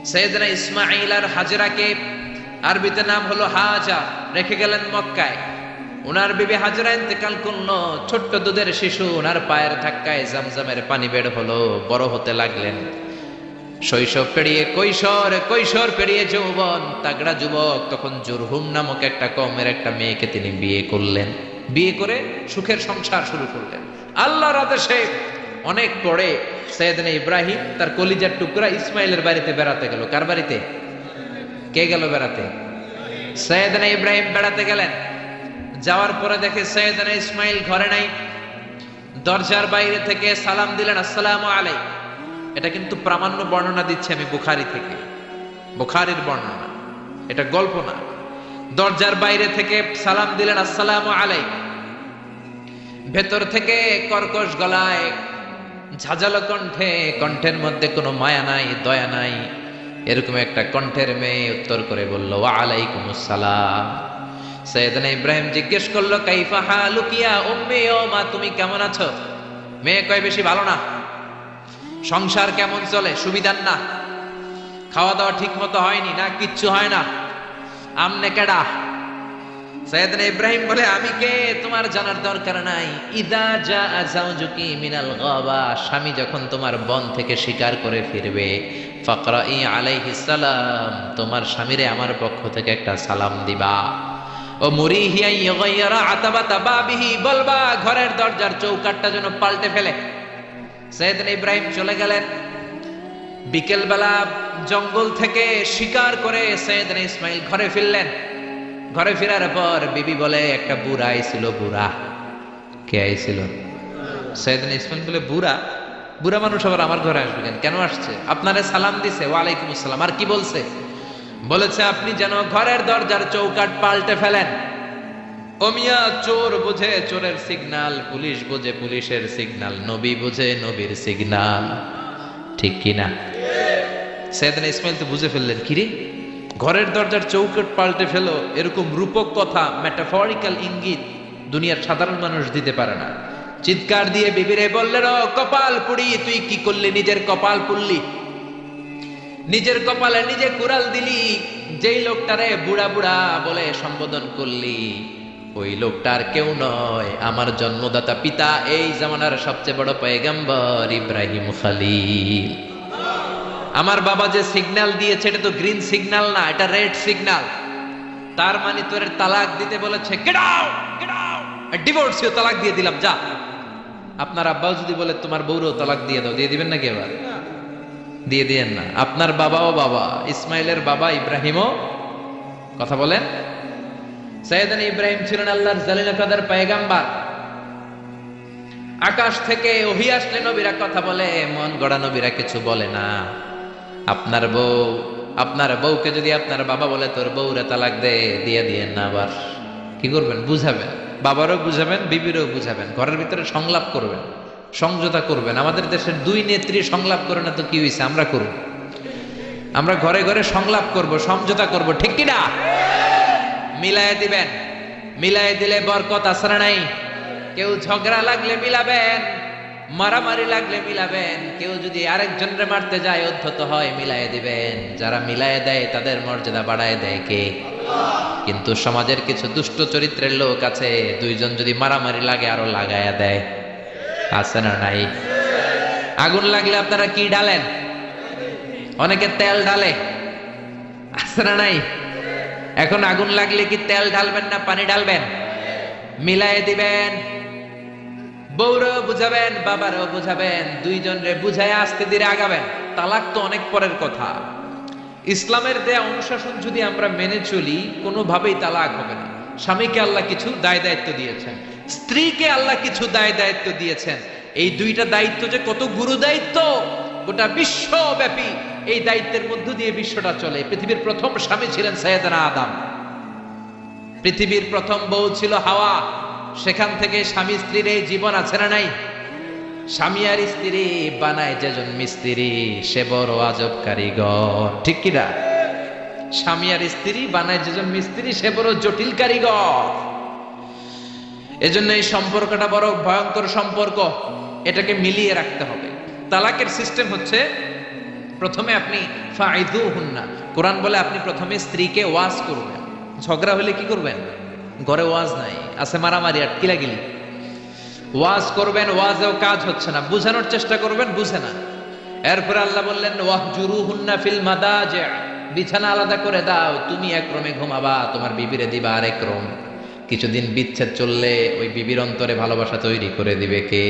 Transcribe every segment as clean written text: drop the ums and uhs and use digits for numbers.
সাইয়েদনা ইসমাঈল আর হাজরাকে আরবিতে নাম হলো হাজা, রেখে গেলেন মক্কায়। উনার বিবি হাজরা ইন্তেকাল করলো, ছোট্ট দুধের শিশু উনার পায়ের ধাক্কায় জামজামের পানি বের হলো, বড় হতে লাগলেন। শৈশব পেরিয়ে কৈশোর, কৈশোর পেরিয়ে যৌবন, তাগড়া যুবক তখন জুরহুম নামক একটা কওমের একটা মেয়েকে তিনি বিয়ে করলেন। বিয়ে করে সুখের সংসার শুরু করলেন আল্লাহর আদেশে। অনেক পরে সাইয়েদনা ইব্রাহিম তার কলিজার টুকরা ইসমাইলের বাড়িতে বেড়াতে গেল। কার বাড়িতে? কে গেল বেড়াতে? সাইয়েদনা ইব্রাহিম বেড়াতে গেলেন। যাওয়ার পরে দেখে সাইয়েদনা ইসমাইল ঘরে নাই। দরজার বাইরে থেকে সালাম দিলেন, আসসালামু আলাইকুম। এটা কিন্তু প্রামাণ্য বর্ণনা দিচ্ছি আমি বুখারী থেকে, বুখারীর বর্ণনা, এটা গল্প না। দরজার বাইরে থেকে সালাম দিলেন, আসসালামু আলাইকুম। ভেতর থেকে কর্কশ গলায়, ঝাঁঝালো কণ্ঠে, কণ্ঠের মধ্যে কোনো মায়া নাই, দয়া নাই, এরকম একটা কণ্ঠের মেয়ে উত্তর করে বলল, ওয়া আলাইকুমুস সালাম। সাইয়েদনা ইব্রাহিম জিজ্ঞেস করলো, কাইফা হালুকি ইয়া উম্মি, ও মা তুমি কেমন আছো? মেয়ে কয়, বেশি ভালো না। সংসার কেমন চলে? সুবিধার না? খাওয়া দাওয়া ঠিক মতো হয়নি না? কিচ্ছু হয় না? আমনে কেডা? সাইয়েদনা ইব্রাহিম বলে, আমি কে তোমার জানার দরকার নাই। ইদা জা যাওজুকি মিনাল গাবা, স্বামী যখন তোমার বন থেকে শিকার করে ফিরবে, ফাকরাই আলাইহিস সালাম, তোমার স্বামীরে আমার পক্ষ থেকে একটা সালাম দিবা। ও মুরিহি আন ইয়াগায়্যারা আতাবাতা বাবিহি, বলবা ঘরের দরজার চৌকাঠটা যেন পাল্টে ফেলে। সাইয়েদনা ইব্রাহিম চলে গেলেন। বিকেল বেলা জঙ্গল থেকে শিকার করে সাইয়েদনা ইসমাইল ঘরে ফিরলেন। ঘরে ফেরার পর বিবি বলে, একটা বুড়া আইছিল। বুড়া? কে আইছিল? সাইয়েদনা ইসমাইল বলে, বুড়া? বুড়া মানুষ আবার আমার ঘরে আসবে কেন? কেন আসছে? আপনারে সালাম দিছে, ওয়ালাইকুমুস সালাম। আর কি বলছে? বলেছে আপনি যেন ঘরের দরজার চৌকাঠ পাল্টে ফেলেন। ও মিয়া, চোর বোঝে চোরের সিগন্যাল, পুলিশ বোঝে পুলিশের সিগন্যাল, নবী বোঝে নবীর সিগন্যাল, ঠিক কিনা? সাইয়েদনা ইসমাইল তো বুঝে ফেললেন, কিরে ঘরের দরজার চৌকাঠ পাল্টে ফেলো, এরকম রূপক কথা, মেটাফরিক্যাল ইঙ্গিত দুনিয়ার সাধারণ মানুষ দিতে পারে না। চিৎকার দিয়ে বিবিরে বললেন, ও কপাল পুড়ি, তুই কি করলি? নিজের কপাল পুড়লি, নিজের কপালে নিজে কুড়াল দিলি। যেই লোকটারে বুড়া বুড়া বলে সম্বোধন করলি, ওই লোকটার কেউ নয়, আমার জন্মদাতা পিতা, এই জামানার সবচেয়ে বড় পয়গম্বর ইব্রাহিম খলিল। আমার বাবা যে সিগন্যাল দিয়েছে, এটা তো গ্রিন সিগন্যাল না, এটা রেড সিগন্যাল। তার মানে তোর তালাক দিতে বলেছে, গেট আউট, গেট আউট, ডিভোর্সিও তালাক দিয়ে দিলাম, যা। আপনার আব্বাও যদি বলে তোমার বউরও তালাক দিয়ে দাও, দিয়ে দিবেন নাকি? এবার দিয়ে দিয়েন না। আপনার বাবাও বাবা, ইসমাইলের বাবা ইব্রাহিমও, কথা বলেন। সাইয়েদনা ইব্রাহিম ছিলেন আল্লাহর জালিল কাদের পয়গম্বর। আকাশ থেকে ওহী আসলে নবীরা কথা বলে, মন গড়া নবীরা কিছু বলে না। আপনার বউ, আপনার বউকে যদি আপনার বাবা বলে তোর বউরে তালাক দে, দিয়ে দিয়েন না। আবার কি করবেন? বুঝাবেন, বাবারও বুঝাবেন, বিবিরও বুঝাবেন, ঘরের ভিতরে সংলাপ করবেন, সমঝোতা করবেন। আমাদের দেশের দুই নেত্রী সংলাপ করে না তো কি হয়েছে? আমরা করব, আমরা ঘরে ঘরে সংলাপ করব, সমঝোতা করব, ঠিক কিনা? মিলায় দিবেন, মিলায় দিলে বরকত আসরা নাই। কেউ ঝগড়া লাগলে মিলাবেন, মারামারি লাগলে মিলাবেন। কেউ যদি আরেকজনরে মারতে যায়, উদ্ধত হয়, মিলায় দিবেন। যারা মিলায় দেয় তাদের মর্যাদা বাড়ায় দেয় কে? কিন্তু সমাজের কিছু দুষ্ট চরিত্রের লোক আছে, দুইজন যদি মারামারি লাগে আরো লাগায়া দেয়, আছে না নাই? আগুন লাগলে আপনারা কি ঢালেন? অনেকে তেল ঢালে, আছে না নাই? এখন আগুন লাগলে কি তেল ঢালবেন না পানি ঢালবেন? মিলায় দিবেন। বউরও বুঝাবেন, বাবারও বুঝাবেন, দুইজনরে বুঝায় আস্তে ধীরে আগাবেন। তালাক তো অনেক পরের কথা। ইসলামের দেয়া অনুশাসন যদি আমরা মেনে চলি, কোনোভাবেই তালাক হবে না। স্বামীকে আল্লাহ কিছু দায় দায়িত্ব দিয়েছেন, স্ত্রীকে আল্লাহ কিছু দায় দায়িত্ব দিয়েছেন। এই দুইটা দায়িত্ব যে কত গুরু দায়িত্ব, গোটা বিশ্বব্যাপী এই দায়িত্বের মধ্য দিয়ে বিশ্বটা চলে। পৃথিবীর প্রথম স্বামী ছিলেন সাইয়েদনা আদম, পৃথিবীর প্রথম বউ ছিল হাওয়া। সেখান থেকে স্বামী স্ত্রীর এই জীবন আছে না নাই? স্বামী আর স্ত্রী বানায় যেজন মিস্ত্রি, সে বড় আজব কারিগর, ঠিক কিনা? স্বামী আর স্ত্রী বানায় যেজন মিস্ত্রি, সে বড় জটিল কারিগর। এজন্য এই সম্পর্কটা বড় ভয়ঙ্কর সম্পর্ক, এটাকে মিলিয়ে রাখতে হবে। তালাকের সিস্টেম হচ্ছে, প্রথমে আপনি ফাইদুহুন্না, কোরআন বলে আপনি প্রথমে স্ত্রীকে ওয়াজ করবেন। ঝগড়া হলে কি করবেন? ঘরে ওয়াজ নাই, আছে মারামারি আর কিলাগিলি। ওয়াজ করবেন, ওয়াজেও কাজ হচ্ছে না, বুঝানোর চেষ্টা করবেন, বুঝে না। এরপরে আল্লাহ বললেন ওয়াহজুরুহুন্না ফিল মাদাজি', বিছানা আলাদা করে দাও, তুমি এক রুমে ঘুমাবা, তোমার বিবিরে দিবা আরেক রুম। কিছুদিন বিচ্ছেদ চললে ওই বিবির অন্তরে ভালোবাসা তৈরি করে দিবে কে?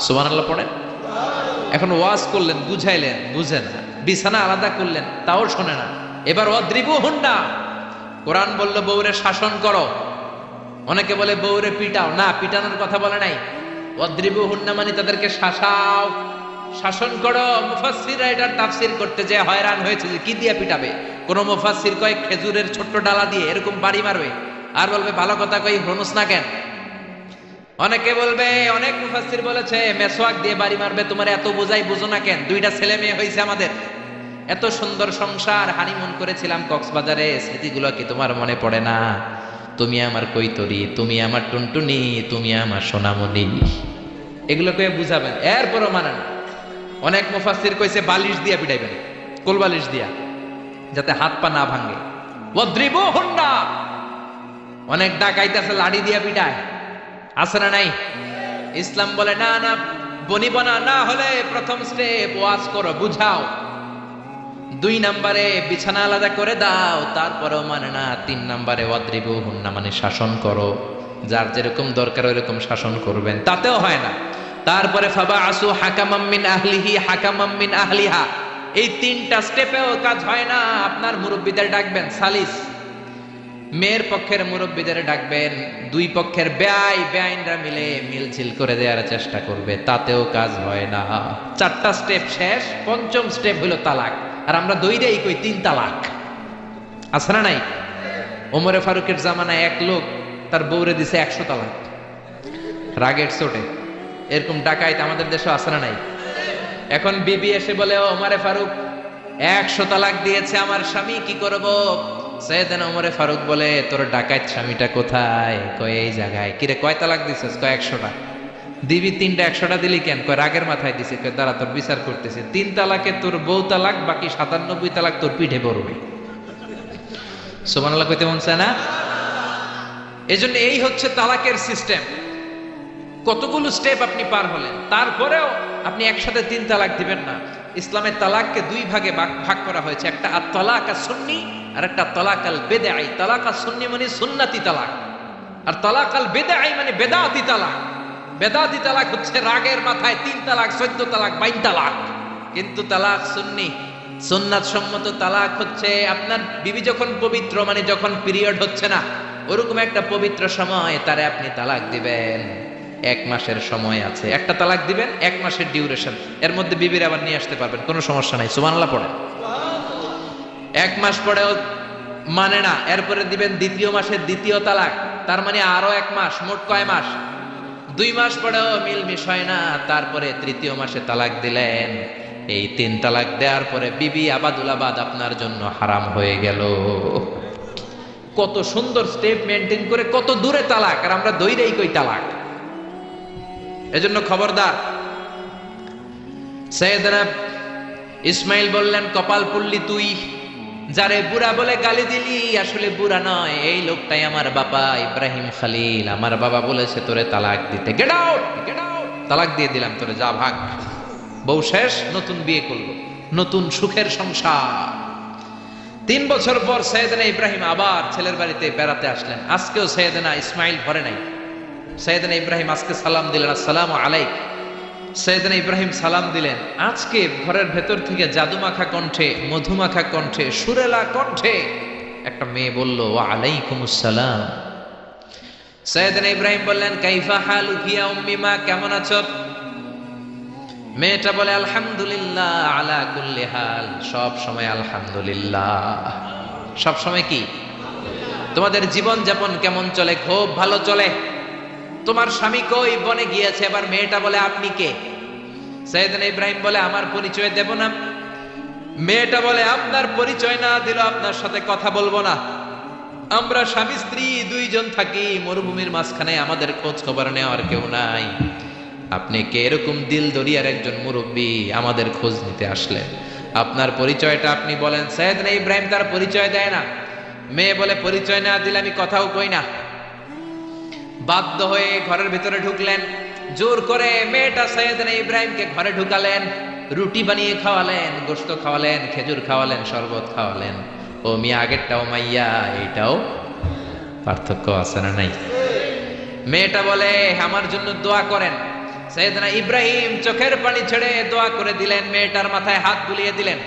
সুবহানাল্লাহ পড়েন। এখন ওয়াজ করলেন, বুঝাইলেন, বুঝে না। বিছানা আলাদা করলেন, তাও শোনে না। এবার ওয়াদ্রিবুহুন্না, কোরআন বলল বউরে শাসন করো। অনেকে বলে বউরে পিটাও, না, পিটানোর কথা বলে নাই। ওয়াদ্রিবুহুন্না মানে তাদেরকে শাসাও, শাসন করো। মুফাসসিররা এটার তাফসীর করতে যে হয়রান হয়েছে যে কি দিয়ে পিটাবে। কোন মুফাসসির কয় খেজুরের ছোট্ট ডালা দিয়ে এরকম বাড়ি মারবে, আর বলবে ভালো কথা কই হনুস না কেন। অনেকে বলবে, অনেক মুফাসসির বলেছে মেসওয়াক দিয়ে বাড়ি মারবে, তোমার এত বোঝাই বুঝো না কেন? দুইটা ছেলে মেয়ে হয়েছে আমাদের, এত সুন্দর সংসার, হানিমুন করেছিলাম কক্সবাজারে, স্মৃতিগুলো কি তোমার মনে পড়ে না? তুমি আমার কৈতরি, তুমি আমার টুনটুনি, তুমি আমার সোনামণি, এগুলো কয়ে বুঝাবেন, এরপরও মানে না। অনেক মুফাসসির কইছে বালিশ দিয়া পিটাইবেন, কোল বালিশ দিয়া, যাতে হাত পা না ভাঙে। ওয়াদ্রিবুহুন্না, অনেক ডাকাইতেছে লাঠি দিয়া পিটায়, আছে না নাই? ইসলাম বলে না না, বনিবনা না হলে প্রথম স্টেপ ওয়াজ করো, বুঝাও। 2 নম্বরে বিছানা আলাদা করে দাও, তারপরেও মানে না। 3 নম্বরে ওয়াদ্রিবুহুন্না মানে শাসন করো, যার যেরকম দরকার ওইরকম শাসন করবেন, তাতেও হয় না। তারপরে ফাবাআসু হাকামাম মিন আহলিহি হাকামাম মিন আহলিহা, এই 3টা স্টেপেও কাজ হয় না। আপনার মুরব্বিদের ডাকবেন, সালিস, মেয়ের পক্ষের মুরব্বিদের ডাকবেন, 2 পক্ষের বেআইনরা মিলে মিলছিল করে দেওয়ার চেষ্টা করবে, তাতেও কাজ হয় না। 4টা স্টেপ শেষ, 5ম স্টেপ হলো তালাক। আর আমরা দইরেই কই 3 তালাক, আছে না নাই? ওমরে ফারুকের জামানায় এক লোক তার বউরে দিছে 100 তালাক, রাগের চোটে। এরকম ডাকাইত আমাদের দেশে আছে না নাই? এখন বিবি এসে বলে, ওমরে ফারুক 100 তালাক দিয়েছে আমার স্বামী, কি করব? সাইয়েদনা ওমরে ফারুক বলে, তোর ডাকাইত স্বামীটা কোথায়? কয় এই জায়গায়। কিরে কয় তালাক দিছিস? কয় 100টা। দিবি 3টা, 100টা দিলি কেন? কয় রাগের মাথায় দিছি। কয় দাঁড়া, তোর বিচার করতেছি। 3 তালাকে তোর বউ তালাক, বাকি 97 তালাক তোর পিঠে পড়বে। সুবহানাল্লাহ কইতে মন চায় না? এজন্য এই হচ্ছে তালাকের সিস্টেম। কতগুলো স্টেপ আপনি পার হলেন, তারপরেও আপনি একসাথে 3 তালাক দিবেন না। ইসলামের তালাককে 2 ভাগে ভাগ করা হয়েছে, একটা আত-তালাক আস-সুন্নি আর একটা তালাক আল বিদআই। তালাক আস-সুন্নি মানে সুন্নতি তালাক, আর তালাক আল বিদআই মানে বেদাতি তালাক। বেদাতি তালাক হচ্ছে রাগের মাথায় 3 তালাক, 14 তালাক, 22 তালাক। কিন্তু তালাক সুন্নি, সুন্নাত সম্মত তালাক হচ্ছে আপনার বিবি যখন পবিত্র, মানে যখন পিরিয়ড হচ্ছে না, ওরকম একটা পবিত্র সময় তারে আপনি তালাক দিবেন। 1 মাসের সময় আছে, একটা তালাক দিবেন, 1 মাসের ডিউরেশন, এর মধ্যে বিবির আবার নিয়ে আসতে পারবেন, কোনো সমস্যা নাই। সুবহানাল্লাহ পড়েন। 1 মাস পরেও মানে না, এরপরে দিবেন 2য় মাসের 2য় তালাক, তার মানে আরো 1 মাস, মোট কয় মাস? 2 মাস পরেও মিলমিশ হয় না, তারপরে 3য় মাসে তালাক দিলেন। এই 3 তালাক দেওয়ার পরে বিবি আবাদুল আবাদ আপনার জন্য হারাম হয়ে গেল। কত সুন্দর স্টেপ মেনটেন করে কত দূরে তালাক, আর আমরা দইরেই কই তালাক। এজন্য খবরদার। সাইয়েদনা ইসমাইল বললেন, কপাল পুল্লি তুই, যারে বুড়া বলে গালি দিলি আসলে বুড়া নয়, এই লোকটাই আমার বাবা ইব্রাহিম খলিল। আমার বাবা বলেছে তোরে তালাক দিতে, গেট আউট, গেট আউট, তালাক দিয়ে দিলাম তোরে, যা ভাগ। বউ শেষ, নতুন বিয়ে করলো, নতুন সুখের সংসার। 3 বছর পর সাইয়েদনা ইব্রাহিম আবার ছেলের বাড়িতে বেড়াতে আসলেন। আজকেও সাইয়েদনা ইসমাইল ঘরে নাই। সাইয়েদনা ইব্রাহিম আজকে সালাম দিলেন, আসসালামু আলাইক। সাইয়েদনা ইব্রাহিম সালাম দিলেন, আজকে ঘরের ভেতর থেকে জাদুমাখা কণ্ঠে, মধুমাখা কণ্ঠে, সুরেলা কণ্ঠে একটা মেয়ে বলল, ওয়া আলাইকুমুস সালাম। সাইয়েদনা ইব্রাহিম বললেন, কাইফা হালুকি ইয়া উম্মি মা, কেমন আছো? মেয়েটা বলে, আলহামদুলিল্লাহ আলা কুল্লি হাল, সব সময় আলহামদুলিল্লাহ। সব সময় কি? তোমাদের জীবন যাপন কেমন চলে? খুব ভালো চলে। তোমার স্বামী কই? বনে গিয়েছে। এবার মেয়েটা বলে, আপনি কে? সাইয়েদনা ইব্রাহিম বলে, আমার পরিচয় দেব না। মেয়েটা বলে, আপনার পরিচয় না দিলে আপনার সাথে কথা বলবো না। আমরা স্বামী স্ত্রী 2 জন থাকি মরুভূমির মাঝখানে, আমাদের খোঁজ খবর নেওয়ার কেউ নাই। আপনি কে এরকম দিল দরিয়ার একজন মুরব্বী আমাদের খোঁজ নিতে আসলেন? আপনার পরিচয়টা আপনি বলেন। সাইয়েদনা ইব্রাহিম তার পরিচয় দেয় না। মেয়ে বলে পরিচয় না দিলে আমি কথাও কই না। বাধ্য হয়ে ঘরের ভিতরে ঢুকলেন। জোর করে মেয়েটা সাইয়েদনা ইব্রাহিমকে ঘরে ঢুকালেন, রুটি বানিয়ে খাওয়ালেন, গোশত খাওয়ালেন, খেজুর খাওয়ালেন, শরবত খাওয়ালেন। ও মিয়া, আগেরটাও মাইয়া, এইটাও পার্থক্য আছে না নাই? মেয়েটা বলে আমার জন্য দোয়া করেন। সাইয়েদনা ইব্রাহিম চোখের পানি ছেড়ে দোয়া করে দিলেন, মেয়েটার মাথায় হাত বুলিয়ে দিলেন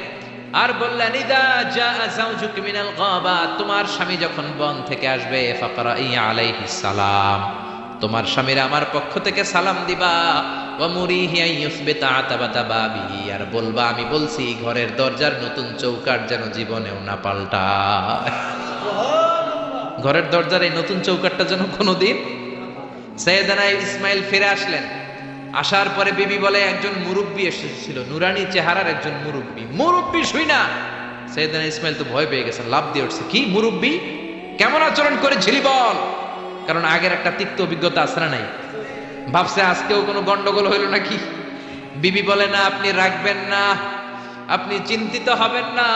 আর বললেন, ইদা জা যাওজুক মিনাল গাবা, তোমার স্বামী যখন বন থেকে আসবে, ফাকরাই আলাইহিস সালাম, তোমার স্বামীর আমার পক্ষ থেকে সালাম দিবা। ওয়া মুরিহি আইয়ুসবিতা আতাবাতা বাবি, আর বলবা আমি বলছি ঘরের দরজার নতুন চৌকাঠ যেন জীবনেও না পাল্টায়। ঘরের দরজার এই নতুন চৌকাঠটা যেন কোনোদিন। সাইয়েদনা ইসমাইল ফিরে আসলেন। আসার পরে বিবি বলে একজন মুরব্বী এসেছিল, নুরানি চেহারার একজন মুরব্বী শুই না। সাইয়েদনা ইসমাইল তো ভয় পেয়ে গেছেন, লাফ দিয়ে উঠছে, কি মুরব্বী, কেমন আচরণ করেছিলি বল। কারণ আগের একটা তিক্ত অভিজ্ঞতা আছে না নাই? ভাবছে আজকেও কোনো গন্ডগোল হইল নাকি। বিবি বলে না, আপনি রাখবেন না, আপনি চিন্তিত হবেন না,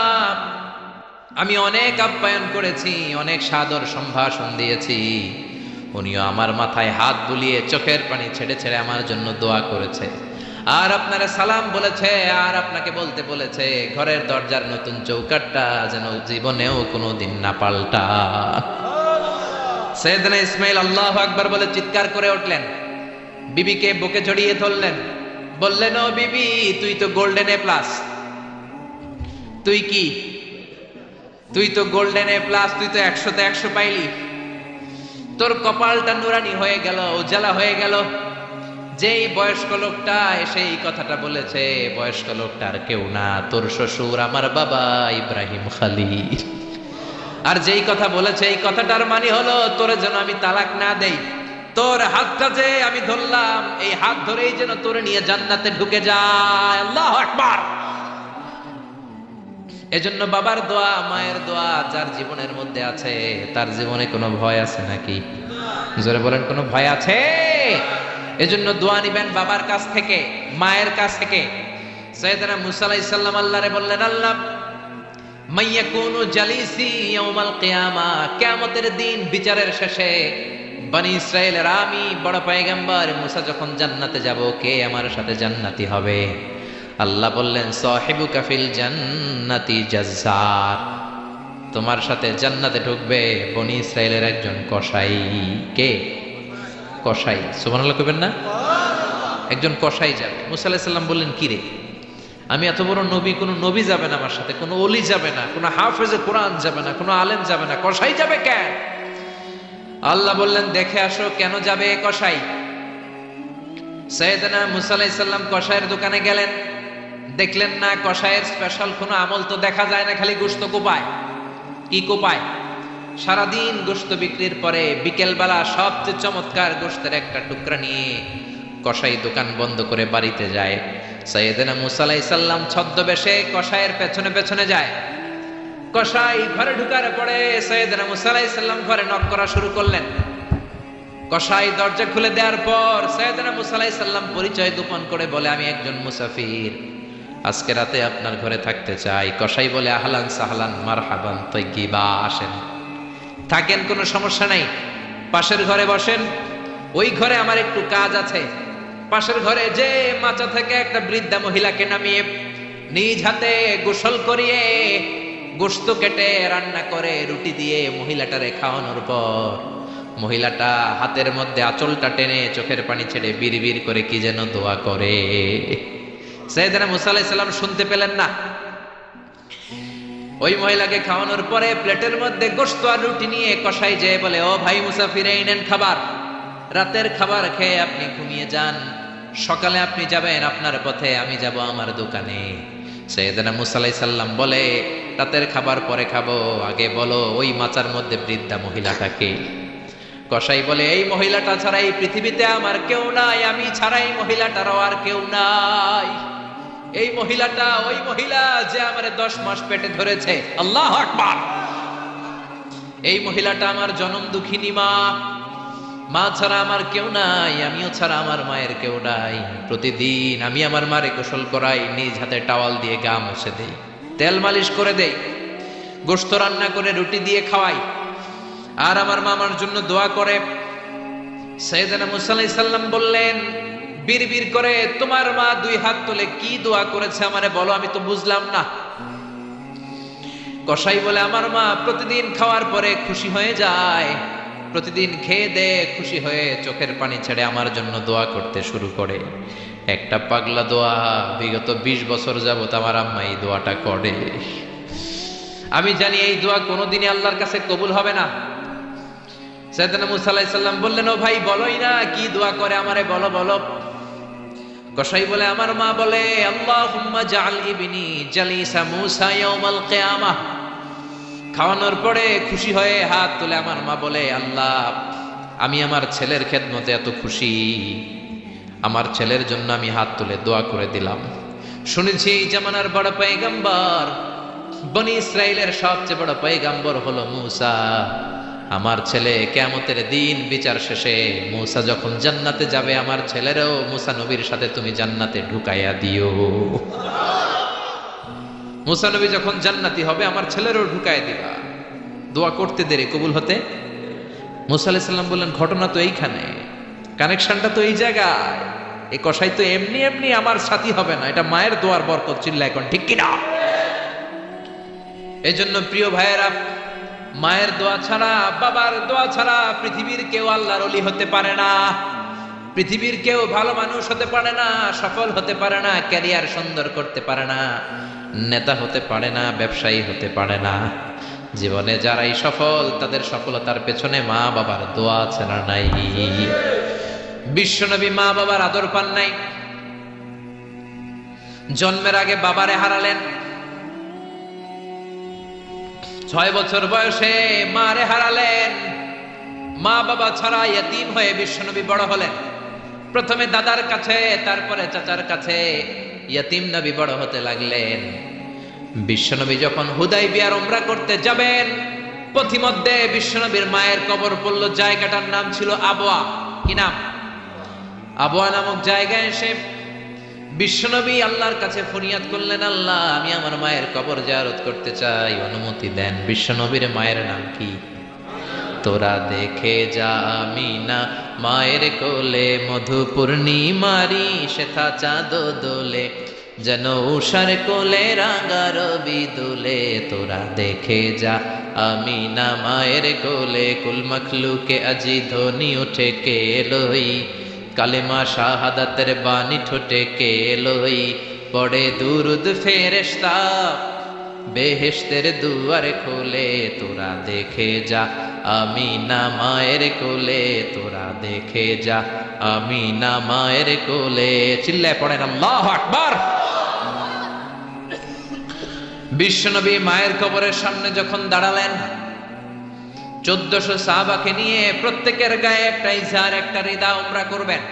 আমি অনেক আপ্যায়ন করেছি, অনেক সাদর সম্ভাষণ দিয়েছি। উনিও আমার মাথায় হাত বুলিয়ে চোখের পানি ছেড়ে ছেড়ে আমার জন্য দোয়া করেছে, আর আপনারা সালাম বলেছে, আর আপনাকে বলতে বলেছে ঘরের দরজার নতুন চৌকাঠটা যেন জীবনেও কোনোদিন না পাল্টা। সাইয়েদনা ইসমাইল আল্লাহু আকবার বলে চিৎকার করে উঠলেন, বিবিকে বুকে জড়িয়ে ধরলেন, বললেন, ও বিবি, তুই তো গোল্ডেন এ প্লাস। তুই কি? তুই তো গোল্ডেন এ প্লাস, তুই তো 100তে 100 পাইলি। তোর কপালটা নুরানি হয়ে গেল, উজালা হয়ে গেল। যেই বয়স্ক লোকটা এসে এই কথাটা বলেছে, বয়স্ক লোকটার কেউ না, তোর শ্বশুর আমার বাবা ইব্রাহিম খালিল। আর যেই কথা বলেছে এই কথাটার মানে হলো তোরে যেন আমি তালাক না দেই, তোর হাতটা যে আমি ধরলাম, এই হাত ধরেই যেন তোরে নিয়ে জান্নাতে ঢুকে যায়। আল্লাহু আকবার। এজন্য বাবার দোয়া, মায়ের দোয়া যার জীবনের মধ্যে আছে, তার জীবনে কোনো ভয় আছে নাকি? জোরে বলেন, কোনো ভয় আছে? এজন্য দোয়া নিবেন বাবার কাছ থেকে, মায়ের কাছ থেকে। সাইয়েদনা মুসা আলাইহিস সালাম আল্লাহরে বললেন, আল্লাহ, মাইয়াকুনু জালিসি ইয়াউমাল কিয়ামা, কিয়ামতের দিন বিচারের শেষে বনি ইসরাইলের আমি বড় পয়গম্বর মুসা যখন জান্নাতে যাব, কে আমার সাথে জান্নাতি হবে? আল্লাহ বললেন, সাহিবুকা ফিল জান্নাতি জাজ্জার, তোমার সাথে জান্নাতে ঢুকবে বনি ইসরাইলের একজন কসাই। কে? কসাই। সুবহানাল্লাহ কইবেন না? একজন কসাই যাবে। মুসা আলাইহিস সালাম বললেন, কি রে, আমি এত বড় নবী, কোনো নবী যাবে না আমার সাথে, কোনো ওলি যাবে না, কোনো হাফেজে কোরআন যাবে না, কোনো আলেম যাবে না, কসাই যাবে কেন? আল্লাহ বললেন, দেখে আসো কেন যাবে কসাই। সাইয়েদনা মুসা আলাইহিস সালাম কসাইয়ের দোকানে গেলেন, দেখলেন না কসাইয়ের স্পেশাল কোনো আমল তো দেখা যায় না, খালি গোশত কোপায়। কি কোপায়? সারাদিন গোশত বিক্রির পরে বিকেলবেলা সবচেয়ে চমৎকার গোশতের একটা টুকরা নিয়ে কসাই দোকান বন্ধ করে বাড়িতে যায়। সাইয়েদনা মুসা আলাইহিস সালাম ছদ্মবেশে কসাইয়ের পেছনে পেছনে যায়। কসাই ঘরে ঢুকার পরে সাইয়েদনা মুসা আলাইহিস সালাম ঘরে নক করা শুরু করলেন। কসাই দরজা খুলে দেওয়ার পর সাইয়েদনা মুসা আলাইহিস সালাম পরিচয় গোপন করে বলে, আমি একজন মুসাফির, আজকে রাতে আপনার ঘরে থাকতে চাই। কসাই বলে, আহলান সাহলান মারহাবান তাইয়্যিবা, আসেন, থাকেন, কোনো সমস্যা নাই, পাশের ঘরে বসেন, ওই ঘরে আমার একটু কাজ আছে। পাশের ঘরে যে মাচা থেকে একটা বৃদ্ধা মহিলাকে নামিয়ে নিজ হাতে গোসল করিয়ে গোশত কেটে রান্না করে রুটি দিয়ে মহিলাটারে খাওয়ানোর পর মহিলাটা হাতের মধ্যে আঁচলটা টেনে চোখের পানি ছেড়ে বিড়বিড় করে কি যেন দোয়া করে। সাইয়েদনা মুসা আলাইহিস সালাম শুনতে পেলেন না। ওই মহিলাকে খাওয়ানোর পরে প্লেটের মধ্যে গোশত আর রুটি নিয়ে কসাই যেয়ে বলে, ও ভাই মুসাফির, এই নেন খাবার, রাতের খাবার খেয়ে আপনি ঘুমিয়ে যান, সকালে আপনি যাবেন আপনার পথে, আমি যাব আমার দোকানে। সাইয়েদনা মুসা আলাইহিস সালাম বলে, রাতের খাবার পরে খাবো, আগে বলো ওই মাচার মধ্যে বৃদ্ধা মহিলাটাকে। কসাই বলে, এই মহিলাটা ছাড়া এই পৃথিবীতে আমার কেউ নাই, আমি ছাড়া এই মহিলাটারও আর কেউ নাই। এই মহিলাটা ওই মহিলা যে আমারে 10 মাস পেটে ধরেছে। আল্লাহু আকবার। এই মহিলাটা আমার জনম দুঃখিনী মা, মা ছাড়া আমার কেউ নাই, আমিও ছাড়া আমার মায়ের কেউ নাই। প্রতিদিন আমি আমার মারে গোসল করাই, নিজ হাতে টাওয়াল দিয়ে গা মুছে দেই, তেল মালিশ করে দেই, গোশত রান্না করে রুটি দিয়ে খাওয়াই, আর আমার মা আমার জন্য দোয়া করে। সাইয়েদনা মুসা আলাইহিস সালাম বললেন, বিড়বিড় করে তোমার মা দুই হাত তুলে কি দোয়া করেছে আমারে বলো, আমি তো বুঝলাম না। কসাই বলে, আমার মা প্রতিদিন খাওয়ার পরে খুশি হয়ে যায়, প্রতিদিন খেয়ে দে খুশি হয়ে চোখের পানি ছেড়ে আমার জন্য দোয়া করতে শুরু করে। একটা পাগলা দোয়া, বিগত 20 বছর যাবত আমার আম্মা এই দোয়াটা করে। আমি জানি এই দোয়া কোনোদিনই আল্লাহর কাছে কবুল হবে না। সাইয়েদনা মুসা আলাইহিস সালাম বললেন, ও ভাই বলোই না কি দোয়া করে, আমারে বলো বলো। কসাই বলে, আমার মা বলে, আল্লাহুম্মা জাআল ইবনি জালিসা মুসা ইয়াউমাল কিয়ামাহ। খাওয়ানোর পরে খুশি হয়ে হাত তুলে আমার মা বলে, আল্লাহ আমি আমার ছেলের খেদমতে এত খুশি, আমার ছেলের জন্য আমি হাত তুলে দোয়া করে দিলাম। শুনেছি এই জামানার বড় পয়গম্বর, বনি ইসরাইলের সবচেয়ে বড় পয়গম্বর হলো মুসা। আমার ছেলে কিয়ামতের দিন বিচার শেষে মুসা যখন জান্নাতে যাবে, আমার ছেলেরও মুসা নবীর সাথে তুমি জান্নাতে ঢুকাইয়া দিও। মুসা নবী যখন জান্নাতি হবে, আমার ছেলেরও ঢুকাই দিবা। দোয়া করতে দেরি, কবুল হতে। মুসা আলাইহিস সালাম বললেন, ঘটনা তো এইখানে, কানেকশনটা তো এই জায়গায়। এই কসাই তো এমনি এমনি আমার সাথী হবে না, এটা মায়ের দোয়ার বরকত। চিল্লা এখন ঠিক কিনা? এই জন্য প্রিয় ভাইয়েরা, মায়ের দোয়া ছাড়া, বাবার দোয়া ছাড়া পৃথিবীর কেউ আল্লাহর ওলি হতে পারে না, পৃথিবীর কেউ ভালো মানুষ হতে পারে না, সফল হতে পারে না, ক্যারিয়ার সুন্দর করতে পারে না, নেতা হতে পারে না, ব্যবসায়ী হতে পারে না। জীবনে যারাই সফল, তাদের সফলতার পেছনে মা বাবার দোয়া ছাড়া নাই। বিশ্বনবী মা বাবার আদর পান নাই, জন্মের আগে বাবারে হারালেন, 6 বছর বয়সে মারে হারালেন। মা বাবা ছাড়া ইয়তীম হয়ে বিশ্বনবী বড় হলেন। প্রথমে দাদার কাছে, তারপরে চাচার কাছে ইয়তীম নবী বড় হতে লাগলেন। বিশ্বনবী যখন হুদাইবিয়ার উমরা করতে যাবেন, পথিমধ্যে বিশ্বনবীর মায়ের কবর পড়ল। জায়গাটার নাম ছিল আবওয়া। কি নাম? আবওয়া নামক জায়গায় এসে বিশ্বনবী আল্লাহর কাছে ফরিয়াদ করলেন, আল্লাহ আমি আমার মায়ের কবর জিয়ারত করতে চাই, অনুমতি দেন। বিশ্বনবীর মায়ের নাম কি? তোরা দেখে যা আমিনা মায়ের কোলে, মধু পূর্ণিমারি শেথা চাঁদ দোলে, যেন উষার কোলে রাঙা রবি দুলে। তোরা দেখে যা আমিনা মায়ের কোলে, কুল মখলুকে আজি ধ্বনি উঠে কে লই, কালেমা শাহাদাতের বাণী ঠোঁটে কে লই, পড়ে দুরুদ ফেরেশতা বেহেশতের দুয়ার খোলে। তোরা দেখে যা আমিনা মায়ের কোলে, তোরা দেখে যা আমিনা মায়ের কোলে। চিল্লায় পড়েন আল্লাহু আকবার। বিশ্বনবী মায়ের কবরের সামনে যখন দাঁড়ালেন, 1400 সাহাবাকে নিয়ে প্রত্যেকের গায়ে একটা ইজার, একটা রিদা উমরা করবেন।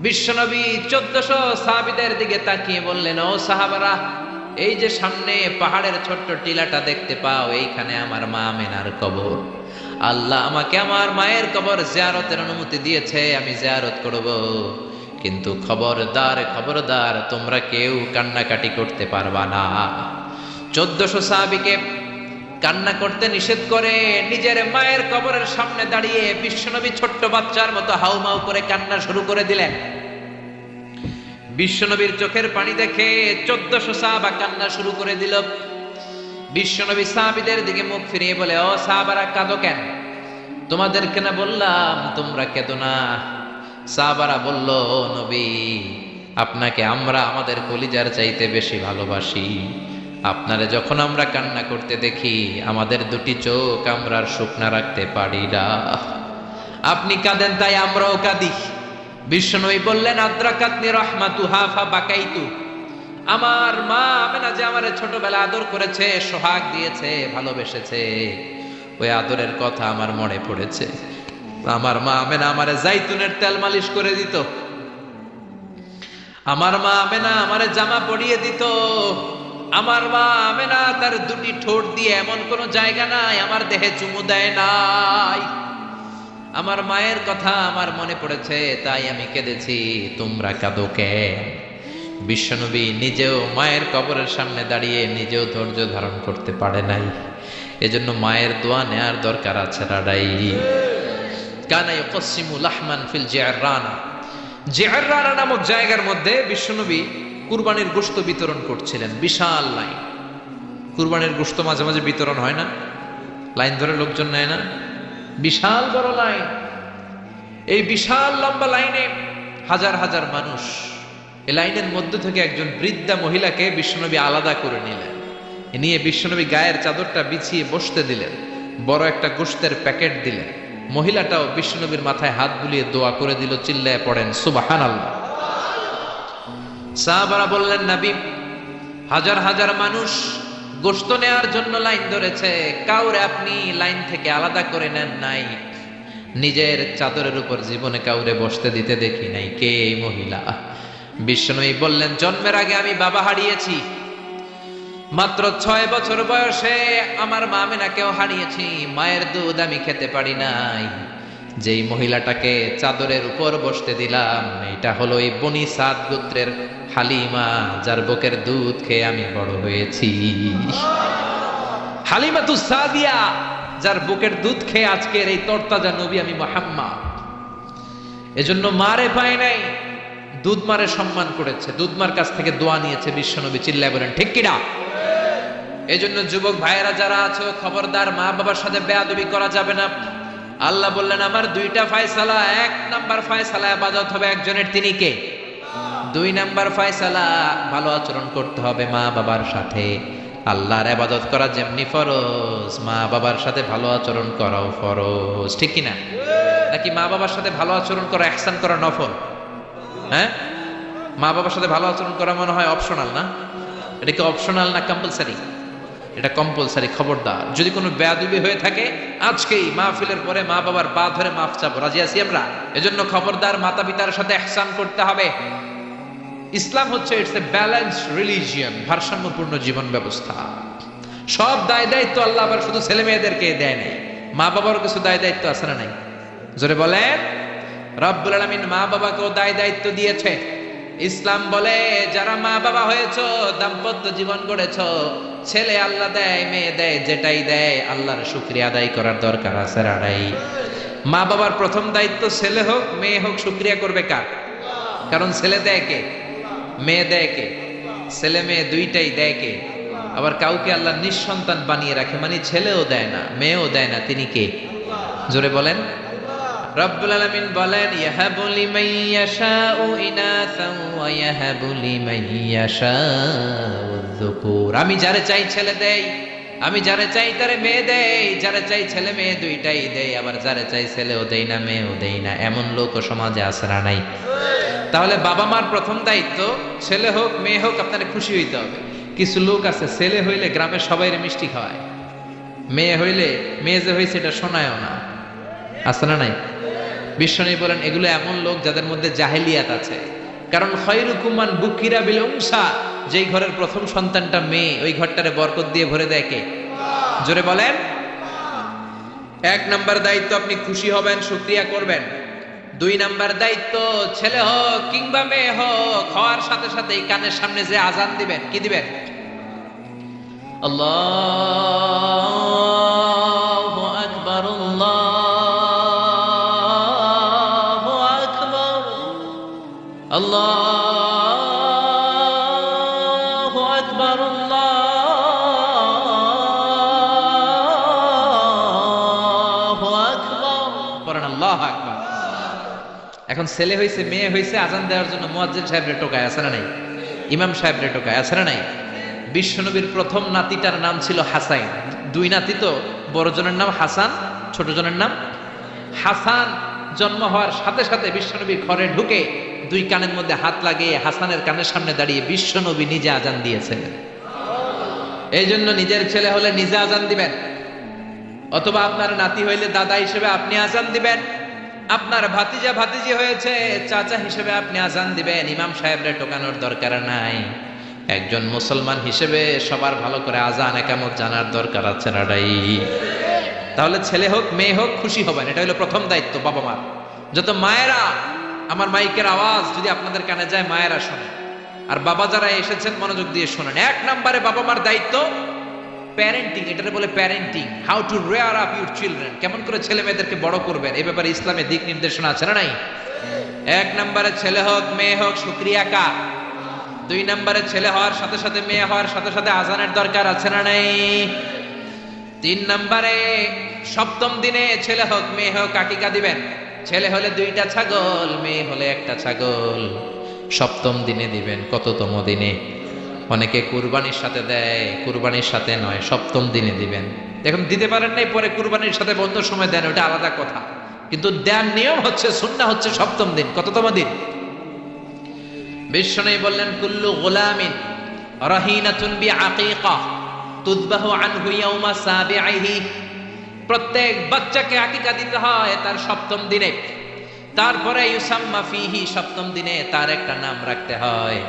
বিশ্বনবী 1400 সাহাবীদের দিকে তাকিয়ে বললেন, ও সাহাবারা, এই যে সামনে পাহাড়ের ছোট্ট টিলাটা দেখতে পাও, এইখানে আমার মা আমেনার কবর। আল্লাহ আমাকে আমার মায়ের কবর জিয়ারতের অনুমতি দিয়েছে, আমি জিয়ারত করব। কিন্তু খবরদার খবরদার, তোমরা কেউ কান্নাকাটি করতে পারবা না। 1400 সাহাবীকে কান্না করতে নিষেধ করে নিজের মায়ের কবরের সামনে দাঁড়িয়ে বিশ্বনবী ছোট্ট বাচ্চার মতো হাউমাউ করে কান্না শুরু করে দিলেন। বিশ্বনবীর চোখের পানি দেখে 1400 সাহাবা কান্না শুরু করে দিল। বিশ্বনবী সাহাবীদের দিকে মুখ ফিরিয়ে বলে, ও সাহাবারা কাঁদো কেন? তোমাদেরকে না বললাম তোমরা কেঁদো না? সাহাবারা বলল, ও নবী, আপনাকে আমরা আমাদের কলিজার চাইতে বেশি ভালোবাসি। আপনারে যখন আমরা কান্না করতে দেখি, আমাদের দুটি চোখ আমরা আর শুকনা রাখতে পারি না। আপনি কাঁদেন তাই আমরাও কাঁদি। বিশ্বনবী বললেন, আদ্রাকাতনি রাহমাতুহা ফাবাকাইতু। আমার মা আমেনা যে আমারে ছোটবেলা আদর করেছে, সোহাগ দিয়েছে, ভালোবেসেছে, ওই আদরের কথা আমার মনে পড়েছে। আমার মা আমেনা আমারে জাইতুনের তেল মালিশ করে দিত, আমার মা আমেনা আমারে জামা পরিয়ে দিত, আমার মা আমেনা তার দুটি ঠোঁট দিয়ে এমন কোন জায়গা নাই আমার দেহে চুমু দেয় নাই। আমার মায়ের কথা আমার মনে পড়েছে, তাই আমি কেঁদেছি, তোমরা কাঁদো কেন? বিশ্বনবী নিজেও মায়ের কবরের সামনে দাঁড়িয়ে নিজেও ধৈর্য ধারণ করতে পারে নাই। এজন্য মায়ের দোয়া নেয়ার দরকার আছে রাডাই। কানা ইয়াকসিমু লাহমান ফিল জিআররানা, জিআররানা নামক জায়গার মধ্যে বিশ্বনবী কুরবানির গোশত বিতরণ করছিলেন। বিশাল লাইন, কুরবানির গোশত মাঝে মাঝে বিতরণ হয় না, লাইন ধরে লোকজন নেয় না, বিশাল বড় লাইন। এই বিশাল লম্বা লাইনে হাজার হাজার মানুষ। এই লাইনের মধ্য থেকে একজন বৃদ্ধা মহিলাকে বিশ্বনবী আলাদা করে নিলেন, নিয়ে বিশ্বনবী গায়ের চাদরটা বিছিয়ে বসতে দিলেন, বড় একটা গোশতের প্যাকেট দিলেন। মহিলাটাও বিশ্বনবীর মাথায় হাত বুলিয়ে দোয়া করে দিল, চিল্লায় পড়েন সুবহানাল্লাহ। সাহাবারা বললেন, নবী, হাজার হাজার মানুষ গোশত নেওয়ার জন্য লাইন ধরেছে, কাউরে আপনি লাইন থেকে আলাদা করে নেন নাই, নিজের চাদরের উপর জীবনে কাউরে বসতে দিতে দেখি নাই, কে এই মহিলা? বিশ্বনবী বললেন, জন্মের আগে আমি বাবা হারিয়েছি, মাত্র 6 বছর বয়সে আমার মা আমিনাকেও হারিয়েছি, মায়ের দুধ আমি খেতে পারি নাই। যেই মহিলাটাকে চাদরের উপর বসতে দিলাম, এটা হলো এই বনি সাদ গোত্রের হালিমা, যার বুকের দুধ খেয়ে আমি বড় হয়েছি। হালিমাতুস সাদিয়া, যার বুকের দুধ খেয়ে আজকের এই তরতাজা নবী আমি মুহাম্মদ। এজন্য মারে পায় নাই, দুধ মারে সম্মান করেছে, দুধ মার কাছ থেকে দোয়া নিয়েছে বিশ্বনবী। চিল্লায় বলেন ঠিক কিনা? এজন্য যুবক ভাইয়েরা যারা আছো, খবরদার, মা বাবার সাথে বেয়াদবি করা যাবে না। আল্লাহ বললেন, আমার 2টা ফয়সালা। 1 নাম্বার ফয়সালা ইবাদত হবে একজনের, তিনি কে? 2 নাম্বার ফয়সালা ভালো আচরণ করতে হবে মা বাবার সাথে। আল্লাহর ইবাদত করা যেমনি ফরজ, মা বাবার সাথে ভালো আচরণ করাও ফরজ, ঠিক কিনা? নাকি মা বাবার সাথে ভালো আচরণ করা, ইহসান করা নফল? হ্যাঁ, মা বাবার সাথে ভালো আচরণ করা মনে হয় অপশনাল না? এটা কি অপশনাল না কম্পালসারি? এটা কম্পালসারি। খবরদার, যদি কোনো বেয়াদবি হয়ে থাকে আজকেই মাহফিলের পরে মা বাবার পা ধরে মাফ চাবো, রাজি আছি আমরা? এজন্য খবরদার, মাতা পিতার সাথে ইহসান করতে হবে। ইসলাম হচ্ছে ইটস এ ব্যালেন্সড রিলিজিয়ন, ভারসাম্যপূর্ণ জীবন ব্যবস্থা। সব দায় দায়িত্ব আল্লাহ আবার শুধু ছেলে মেয়েদেরকে দেয় নাই, মা বাবারও কিছু দায় দায়িত্ব আছে না নাই? জোরে বলেন। রব্বুল আলামিন মা বাবাকেও দায় দায়িত্ব দিয়েছে। ইসলাম বলে, যারা মা বাবা হয়েছো, দাম্পত্য জীবন গড়েছো, ছেলে আল্লাহ দেয়, মেয়ে দেয়, যেটাই দেয় আল্লাহর শুকরিয়া আদায় করার দরকার আছে রাড়াই। মা বাবার প্রথম দায়িত্ব, ছেলে হোক মেয়ে হোক, শুকরিয়া করবে কার? কারণ ছেলে দেয় কে, মেয়ে দেয় কে? ছেলে মেয়ে দুইটাই দেয় কে? আবার কাউকে আল্লাহ নিঃসন্তান বানিয়ে রাখে, মানে ছেলেও দেয় না মেয়েও দেয় না, তিনি কে? জোরে বলেন। রব্বুল আলামিন বলেন, ইয়াহাবু লিমান ইয়াশাউ ইনাসান ওয়া ইয়াহাবু লিমান ইয়াশাউ যুকুর। আমি যারে চাই ছেলে দেই, আমি যারে চাই তারে মেয়ে দেই, যারে চাই ছেলে মেয়ে দুইটাই দেই, আবার যারে চাই ছেলেও দেই না মেয়েও দেই না। এমন লোক সমাজে আছে না নাই? তাহলে বাবা মার প্রথম দায়িত্ব, ছেলে হোক মেয়ে হোক আপনারা খুশি হইতে হবে। কিছু লোক আছে, ছেলে হইলে গ্রামের সবাইরে মিষ্টি খাওয়ায়, মেয়ে হইলে মেয়ে যে হয়েছে এটা শোনায়ও না, আছে না নাই? বিশ্বনবী বলেন, এগুলো এমন লোক যাদের মধ্যে জাহেলিয়াত আছে। কারণ খায়রুকুম মান বুকিরা বিল উনসা, যেই ঘরের প্রথম সন্তানটা মেয়ে, ওই ঘরটারে বরকত দিয়ে ভরে দেয় কে? জোরে বলেন। 1 নাম্বার দায়িত্ব, আপনি খুশি হবেন, শুকরিয়া করবেন। 2 নাম্বার দায়িত্ব, ছেলে হোক কিংবা মেয়ে হোক, হওয়ার সাথে সাথেই কানের সামনে যে আজান দিবেন, কি দিবেন? আল্লাহু আকবার, আল্লাহু আকবার, আল্লাহু আকবার, আল্লাহু আকবার, পড়েন আল্লাহু আকবার। এখন ছেলে হইছে মেয়ে হইছে, আজান দেওয়ার জন্য মুয়াজ্জিন সাহেবরে টোকায়, আছে না নাই? ইমাম সাহেবরে টোকায়, আছে না নাই? বিশ্বনবীর প্রথম নাতিটার নাম ছিল হাসাইন। 2 নাতি তো, বড় জনের নাম হাসান, ছোট জনের নাম হাসান। জন্ম হওয়ার সাথে সাথে বিশ্বনবীর ঘরে ঢুকে 2 কানের মধ্যে হাত লাগিয়ে হাসানের কানের সামনে দাঁড়িয়ে বিশ্বনবী নিজে আজান দিয়েছেন। এই জন্য নিজের ছেলে হলে নিজে আজান দিবেন, অথবা আপনার নাতি হইলে দাদা হিসেবে আপনি আজান দিবেন, আপনার ভাতিজা ভাতিজি হয়েছে চাচা হিসেবে আপনি আজান দিবেন। ইমাম সাহেবরে টোকানোর দরকার নাই। একজন মুসলমান হিসেবে সবার ভালো করে আজান একামত জানার দরকার আছে না? তাহলে ছেলে হোক মেয়ে হোক খুশি হবেন, এটা হলো প্রথম দায়িত্ব বাবা মার। যত মায়েরা, আমার মাইকের আওয়াজ যদি আপনাদের কানে যায় মায়েরা শোনেন, আর বাবা যারা এসেছেন মনোযোগ দিয়ে শোনেন। এক নম্বরে বাবা মার দায়িত্ব প্যারেন্টিং, এটাকে বলে parenting, how to rare up your children, কেমন করে ছেলে মেয়েদেরকে বড় করবেন এই ব্যাপারে ইসলামে দিক নির্দেশনা আছে না নাই? এক নম্বরে ছেলে হোক মেয়ে হোক শুকরিয়া কার? দুই নম্বরে ছেলে হওয়ার সাথে সাথে মেয়ে হওয়ার সাথে সাথে আজানের দরকার আছে না নাই? তিন নম্বরে সপ্তম দিনে ছেলে হোক মেয়ে হোক আকিকা দিবেন। ছেলে হলে 2টা ছাগল, মেয়ে হলে 1টা ছাগল, সপ্তম দিনে দিবেন। কততম দিনে? অনেকে কুরবানির সাথে দেয়, কুরবানির সাথে নয়, সপ্তম দিনে দিবেন। দেখুন দিতে পারেন নাই, পরে কুরবানির সাথে বন্ধ সময় দেন, ওটা আলাদা কথা, কিন্তু দেওয়ার নিয়ম হচ্ছে, সুন্নাহ হচ্ছে সপ্তম দিন। কততম দিন? বিশ্বনবী বললেন কুল্লু গুলামিন রাহিনাতুন বিআকিকা তুযবাহু আনহু ইয়াওমা সাবিহি, প্রত্যেক বাচ্চাকে আকিকা দিতে হয় তার সপ্তম দিনে। তারপরে ইউসাম্মা ফিহি, সপ্তম দিনে তার একটা নাম রাখতে হয়।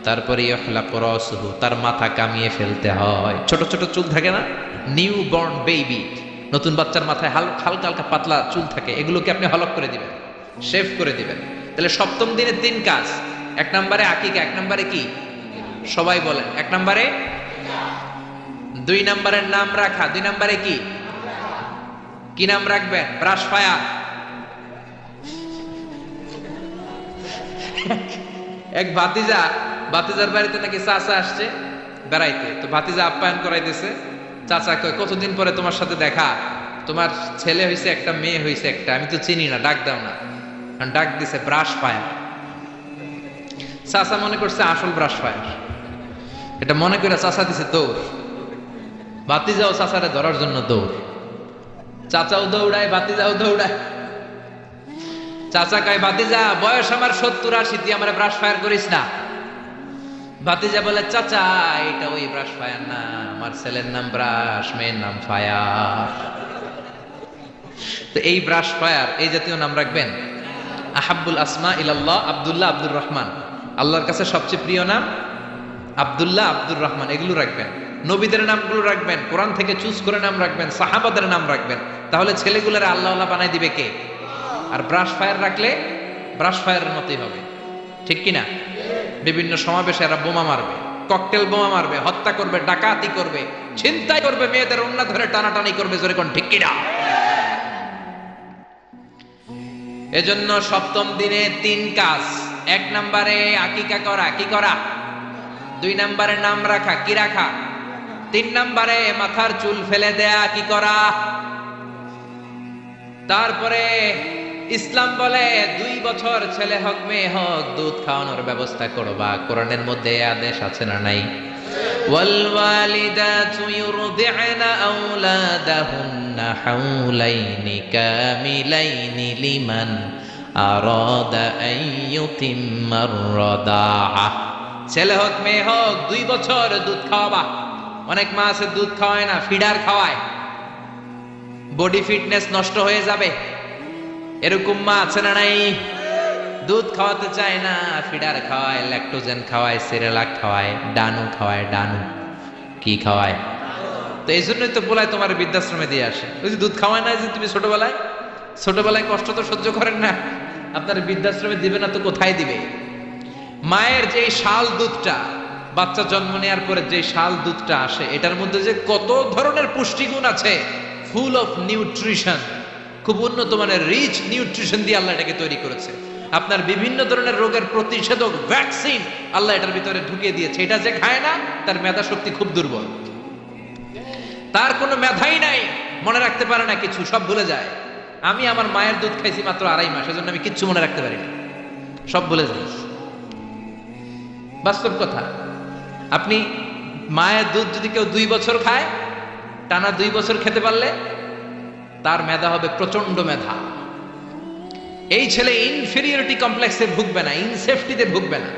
তারপরে ইহলাকু রাসুহু, তার মাথা কামিয়ে ফেলতে হয়। ছোট ছোট চুল থাকে না, নিউ বর্ন বেবি, নতুন বাচ্চার মাথায় হালকা হালকা পাতলা চুল থাকে, এগুলোকে আপনি হলক করে দিবেন, শেভ করে দিবেন। তাহলে সপ্তম দিনে 3 কাজ। এক নম্বরে আকিকা, এক নম্বরে কি সবাই বলেন? এক নম্বরে। 2 নম্বরের নাম রাখা। 2 নম্বরে কি কি নাম রাখবেন? Brush fire. এক ভাতিজার বাড়িতে নাকি চাচা আসছে বেড়াইতে, তো ভাতিজা আপ্যায়ন করাইতেছে। চাচা কয় কতদিন পরে তোমার সাথে দেখা, তোমার ছেলে হয়েছে একটা, মেয়ে হয়েছে একটা, আমি তো চিনি না, ডাক দাও না। ডাক দিছে ব্রাশ ফায়ার। চাচা মনে করছে আসল ব্রাশ ফায়ার, এটা মনে করে চাচা দিছে দৌড়। ভাতিজাও চাচারে ধরার জন্য দৌড়, চাচাও দৌড়ায় ভাতিজাও দৌড়ায়। চাচা কয় ভাতিজা বয়স আমার 70-80, তুই আমার ব্রাশ ফায়ার করিস না। ভাতিজা বলে চাচা এটা ওই ব্রাশ ফায়ার না, আমার ছেলের নাম ব্রাশ, মেয়ের নাম ফায়ার। তো এই ব্রাশ ফায়ার এই জাতীয় নাম রাখবেন। আহাব্বুল আসমা ইলাল্লাহ আব্দুল্লাহ আব্দুর রহমান, আল্লাহর কাছে সবচেয়ে প্রিয় নাম আব্দুল্লাহ আব্দুর রহমান, এগুলো রাখবেন। নবীদের নামগুলো রাখবেন, কোরআন থেকে চুজ করে নাম রাখবেন, সাহাবাদের নাম রাখবেন। তাহলে ছেলেগুলোর আল্লাহ বানাই দিবে কে? আর ব্রাশ ফায়ার রাখলে ব্রাশ ফায়ারের মতোই হবে, ঠিক কিনা? বিভিন্ন সমাবেশে এরা বোমা মারবে, ককটেল বোমা মারবে, হত্যা করবে, ডাকাতি করবে, ছিনতাই করবে, মেয়েদের ওন্না ধরে টানাটানি করবে, জোরে কোন ঠিক কিনা? এজন্য সপ্তম দিনে 3 কাজ। 1 নম্বরে আকিকা করা, কি করা? 2 নম্বরে নাম রাখা, কি রাখা? 3 নম্বরে মাথার চুল ফেলে দেয়া, কি করা? তারপরে ইসলাম বলে 2 বছর ছেলে হোক মেয়ে হোক দুধ খাওয়ানোর ব্যবস্থা করবা। কোরআনের মধ্যে আদেশ আছে না নাই? ওয়াল ওয়ালিদাতু ইউরদি'না আওলাদাহুন্না হাওলাইনি কামিলাইনি লিমান আরাদা আন ইউতিম্মার রাদাআ। ছেলে হোক মেয়ে হোক 2 বছর দুধ খাওয়াবা। অনেক মা আছে দুধ খাওয়ায় না, ফিডার খাওয়ায়, বডি ফিটনেস নষ্ট হয়ে যাবে, এরকম মা আছে না নাই? দুধ খাওয়াতে চায় না, ফিডার খাওয়ায়, ল্যাকটোজেন খাওয়ায়, সেরেলাক খাওয়ায়, ডানু খাওয়ায়। ডানু কি খাওয়ায়? তো এই জন্যই তো বলায় তোমার বৃদ্ধাশ্রমে দিয়ে আসে। ওই যে দুধ খাওয়ায় না, যে তুমি ছোটবেলায় কষ্ট তো সহ্য করেন না, আপনার বৃদ্ধাশ্রমে দিবে না তো কোথায় দিবে? মায়ের যে শাল দুধটা, বাচ্চা জন্ম নেওয়ার পরে যে শাল দুধটা আসে, এটার মধ্যে যে কত ধরনের পুষ্টিগুণ আছে, ফুল অফ নিউট্রিশন, খুব উন্নত মানের রিচ নিউট্রিশন দিয়ে আল্লাহ এটাকে তৈরি করেছে। আপনার বিভিন্ন ধরনের রোগের প্রতিষেধক ভ্যাকসিন আল্লাহ এটার ভিতরে ঢুকিয়ে দিয়েছে। এটা যে খায় না তার মেধা শক্তি খুব দুর্বল, তার কোনো মেধাই নাই, মনে রাখতে পারে না কিছু, সব ভুলে যায়। আমি আমার মায়ের দুধ খাইছি মাত্র 2.5 মাস, এজন্য আমি কিচ্ছু মনে রাখতে পারি না, সব ভুলে যাই। বাস্তব কথা। আপনি মায়ের দুধ যদি কেউ 2 বছর খায়, টানা 2 বছর খেতে পারলে তার মেধা হবে প্রচন্ড মেধা। এই ছেলে ইনফেরিয়রিটি কমপ্লেক্সে ভুগবে না, ইনসেফটিতে ভুগবে না।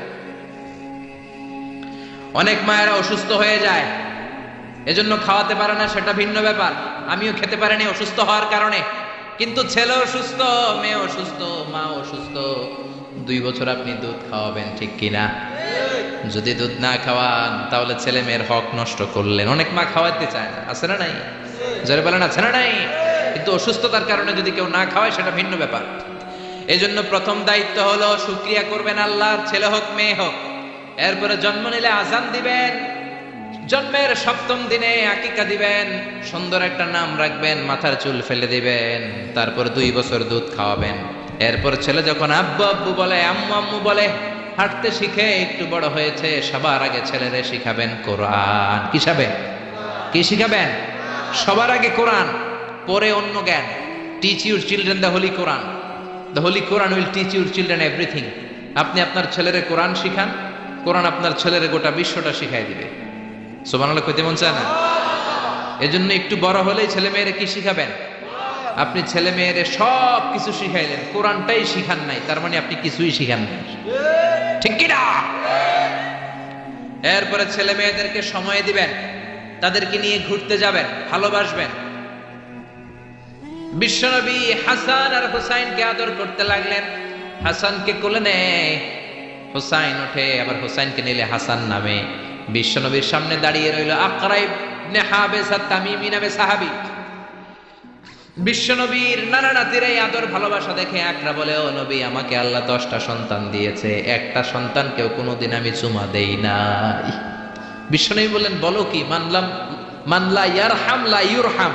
অনেক মায়েরা অসুস্থ হয়ে যায়, এজন্য খাওয়াতে পারে না, সেটা ভিন্ন ব্যাপার। আমিও খেতে পারিনি অসুস্থ হওয়ার কারণে, কিন্তু ছেলে অসুস্থ, মেয়ে অসুস্থ, মা অসুস্থ, 2 বছর আপনি দুধ খাওয়াবেন, ঠিক কিনা? যদি দুধ না খাওয়ান তাহলে ছেলে মেয়ের হক নষ্ট করলেন। অনেক মা খাওয়াতে চায় না, আছে না নাই? যারা বলেন আছে না নাই? কিন্তু অসুস্থতার কারণে যদি কেউ না খাওয়ায় সেটা ভিন্ন ব্যাপার। এই জন্য প্রথম দায়িত্ব হলো শুকরিয়া করবেন আল্লাহর, ছেলে হোক মেয়ে হোক। এরপরে জন্ম নিলে আজান দিবেন, জন্মের 7ম দিনে আকিকা দিবেন, সুন্দর একটা নাম রাখবেন, মাথার চুল ফেলে দিবেন, তারপর 2 বছর দুধ খাওয়াবেন। এরপর ছেলে যখন আব্বু আব্বু বলে, আম্মু আম্মু বলে, হাঁটতে শিখে একটু বড় হয়েছে, সবার আগে ছেলেরে শিখাবেন কোরআন। কি শিখাবেন? সবার আগে কোরআন, পরে অন্য জ্ঞান। Teach your children the Holi Quran. The Holi Quran will teach your children everything. আপনি আপনার ছেলেরে কোরআন শিখান, কোরআন আপনার ছেলেরে গোটা বিশ্বটা শিখাই দিবে। সুবহানাল্লাহ কইতে মন চায় না? এজন্য একটু বড় হলেই ছেলে মেয়েরে কি শিখাবেন? আপনি ছেলে মেয়েরে সব কিছু শিখাইলেন, কোরআনটাই শিখান নাই, তার মানে আপনি কিছুই শিখান নাই। ঠিক কি না? এরপরে ছেলে মেয়েদেরকে সময় দিবেন, তাদেরকে নিয়ে ঘুরতে যাবেন, ভালোবাসবেন। বিশ্বনবী হাসান আর হুসাইনকে আদর করতে লাগলেন। হাসানকে কোলে নেয়, হুসাইন ওঠে, আবার হুসাইনকে নিলে হাসান নামে। বিশ্বনবীর সামনে দাঁড়িয়ে রইল আকরা ইবনে হাবিস আত-তামিমি নামে সাহাবী। বিশ্বনবীর নানা নাতির এই আদর ভালোবাসা দেখে আকরা বলে, ও নবী, আমাকে আল্লাহ 10টা সন্তান দিয়েছে, একটা সন্তানকেও কোনোদিন আমি চুমা দেই নাই। বিশ্বনবী বললেন, বলো কি? মানলা ইয়ারহাম লা ইউরহাম।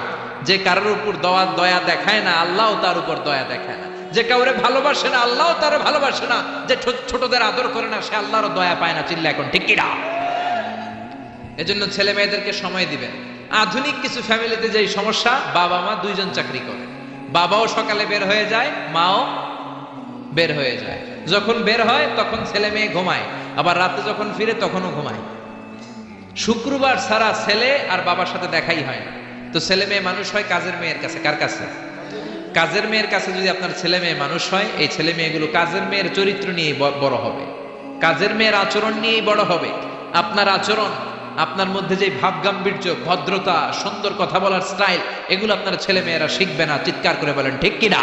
যে কারোর উপর দয়া দেখায় না, আল্লাহও তার উপর দয়া দেখায় না। যে কাউরে ভালোবাসে না, আল্লাহও তার ভালোবাসে না। যে ছোটদের আদর করে না, সে আল্লাহরও দয়া পায় না। চিল্লা এখন ঠিক কি না? এজন্য ছেলে মেয়েদেরকে সময় দিবেন। আধুনিক কিছু ফ্যামিলিতে যেই সমস্যা, বাবা মা 2 জন চাকরি করে, বাবাও সকালে বের হয়ে যায়, মাও বের হয়ে যায়। যখন বের হয় তখন ছেলে মেয়ে ঘুমায়, আবার রাতে যখন ফিরে তখনও ঘুমায়। শুক্রবার ছাড়া ছেলে আর বাবার সাথে দেখাই হয় না। তো ছেলে মেয়ে মানুষ হয় কাজের মেয়ের কাছে। কার কাছে? কাজের মেয়ের কাছে। যদি আপনার ছেলে মেয়ে মানুষ হয়, এই ছেলে মেয়েগুলো কাজের মেয়ের চরিত্র নিয়ে বড় হবে, কাজের মেয়ের আচরণ নিয়েই বড় হবে। আপনার আচরণ, আপনার মধ্যে যে ভাব গাম্ভীর্য, ভদ্রতা, সুন্দর কথা বলার স্টাইল, এগুলো আপনার ছেলে মেয়েরা শিখবে না। চিৎকার করে বলেন ঠিক কি না?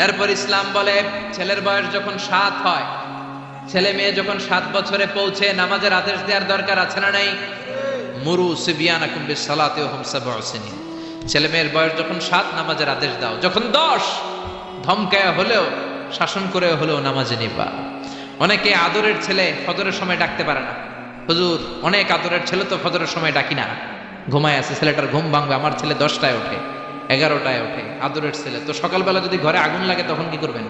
এরপর ইসলাম বলে, ছেলের বয়স যখন 7 হয়, ছেলে মেয়ে যখন 7 বছরে পৌঁছে, নামাজের আদেশ দেওয়ার দরকার আছে না নাই? মুরু সিবিয়ানাকুম বিসসালাতি ওয়া হুম 7 সিনিন। ছেলে মেয়ের বয়স যখন 7, নামাজের আদেশ দাও। যখন 10, ধমকায় হলেও, শাসন করে হলেও নামাজে নিবা। অনেকে আদরের ছেলে ফজরের সময় ডাকতে পারে না। হুজুর, অনেক আদরের ছেলে তো ফজরের সময় ডাকি না, ঘুমায় আছে, ছেলেটার ঘুম ভাঙবে। আমার ছেলে 10টায় ওঠে, 11টায় ওঠে, আদরের ছেলে। তো সকালবেলা যদি ঘরে আগুন লাগে তখন কি করবেন?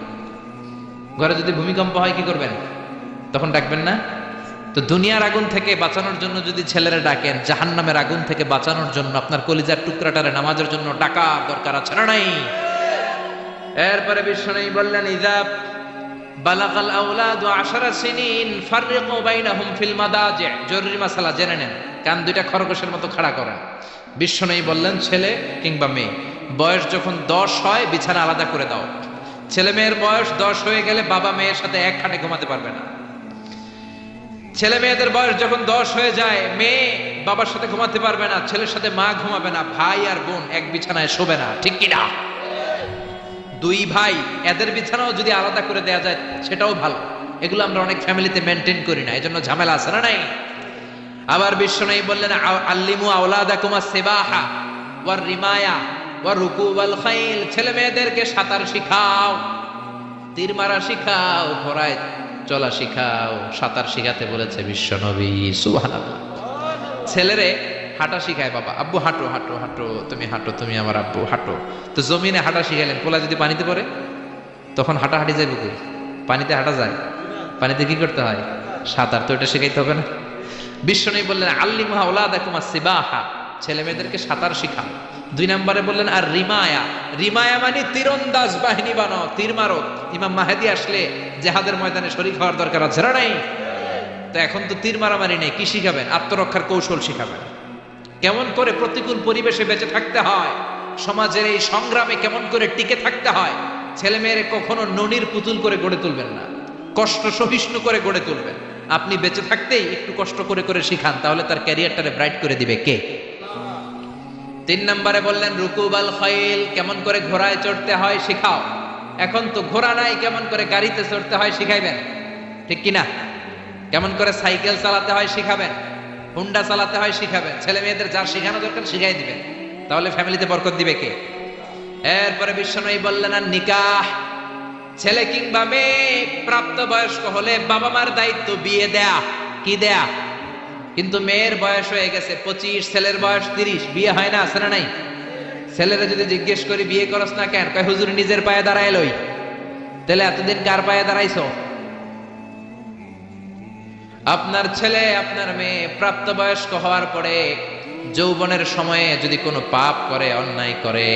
ঘরে যদি ভূমিকম্প হয় কি করবেন? তখন ডাকবেন না? তো দুনিয়ার আগুন থেকে বাঁচানোর জন্য যদি ছেলেরা ডাকেন, জাহান্নামের আগুন থেকে বাঁচানোর জন্য আপনার কলিজার টুকরাটারে নামাজের জন্য ডাকার দরকার আছে না নাই? এরপরে বিশ্বনবী বললেন, ইযা বালাগাল আওলাদু 10 সিনিন ফাররিকু বাইনাহুম ফিল মাদাজি। জরুরি মাসালা জেনে নেন, কান 2টা খরগোশের মতো খাড়া করেন। বিশ্বনবী বললেন, ছেলে কিংবা মেয়ে বয়স যখন 10 হয়, বিছানা আলাদা করে দাও। ছেলে মেয়ের বয়স 10 হয়ে গেলে বাবা মেয়ের সাথে এক খাটে ঘুমাতে পারবে না। ছেলে মেয়েদের বয়স যখন 10 হয়ে যায়, মেয়ে বাবার সাথে ঘুমাতে পারবে না, ছেলের সাথে মা ঘুমাবে না, ভাই আর বোন এক বিছানায় শোবে না। ঠিক কি না? 2 ভাই, এদের বিছানাও যদি আলাদা করে দেয়া যায় সেটাও ভালো। এগুলো আমরা অনেক ফ্যামিলিতে মেনটেন করি না, এজন্য ঝামেলা আছে না নাই? আবার বিশ্বনবী বললেন, আল্লিমু আওলাদাকুম আস-সিবাহা ওয়ার রিমায়া ওয়া রুকুবাল খাইল। ছেলে মেয়েদেরকে সাঁতার শিখাও, তীর মারা শিখাও, ঘোড়ায় চলা শিখাও। সাঁতার শিখাতে বলেছে বিশ্বনবী। সুবহানাল্লাহ। ছেলেরে হাঁটা শিখায় বাবা, আব্বু হাঁটো হাঁটো হাঁটো, তুমি হাঁটো, তুমি আমার আব্বু হাঁটো। তো জমিনে হাঁটা শিখাইলেন, পোলা যদি পানিতে পড়ে তখন হাঁটাহাঁটি যাইব কি? পানিতে হাঁটা যায়? পানিতে কি করতে হয়? সাঁতার। তো এটা শিখাইতে হবে না? বিশ্বনবী বললেন, আল্লিমু আওলাদাকুম আস-সিবাহা, ছেলে মেয়েদেরকে সাঁতার শিখাও। 2 নম্বরে বললেন, আর রিমায়া। রিমায়া মানে তীরন্দাজ বাহিনী বানাও, তীর মারো। ইমাম মাহেদী আসলে জিহাদের ময়দানে শরীক হওয়ার দরকার আছে না নাই? তো এখন তো তীর মারামারি নেই, কি শিখাবেন? আত্মরক্ষার কৌশল শিখাবেন। কেমন করে প্রতিকূল পরিবেশে বেঁচে থাকতে হয়, সমাজের এই সংগ্রামে কেমন করে টিকে থাকতে হয়। ছেলে মেয়েরে কখনো ননির পুতুল করে গড়ে তুলবেন না, কষ্ট সহিষ্ণু করে গড়ে তুলবেন। আপনি বেঁচে থাকতেই একটু কষ্ট করে করে শিখান, তাহলে তার ক্যারিয়ারটারে ব্রাইট করে দিবে কে? 3 নম্বরে বললেন, রুকুবাল খাইল, কেমন করে ঘোড়ায় চড়তে হয় শিখাও। এখন তো ঘোড়া নাই, কেমন করে গাড়িতে চড়তে হয় শিখাইবেন। ঠিক কিনা? কেমন করে সাইকেল চালাতে হয় শিখাবেন, হুন্ডা চালাতে হয় শিখাবেন। ছেলে মেয়েদের যা শিখানো দরকার শিখাই দিবেন। তাহলে ফ্যামিলিতে বরকত দিবে কে? এরপরে বিশ্বনবী বললেন আর নিকাহ, ছেলে কিংবা মেয়ে প্রাপ্তবয়স্ক হলে বাবা মার দায়িত্ব বিয়ে দেয়া, কি দেয়া। কিন্তু মেয়ের বয়স হয়ে গেছে 25, ছেলের বয়স 30, বিয়ে হয় না, আছে না নাই? ছেলেরা যদি জিজ্ঞেস করি বিয়ে করস না কেন, কয় হুজুর নিজের পায়ে দাঁড়ায় লই। তাহলে এতদিন কার পায়ে দাঁড়াইছো? আপনার ছেলে আপনার মেয়ে প্রাপ্তবয়স্ক হওয়ার পরে যৌবনের সময়ে যদি কোনো পাপ করে, অন্যায় করে,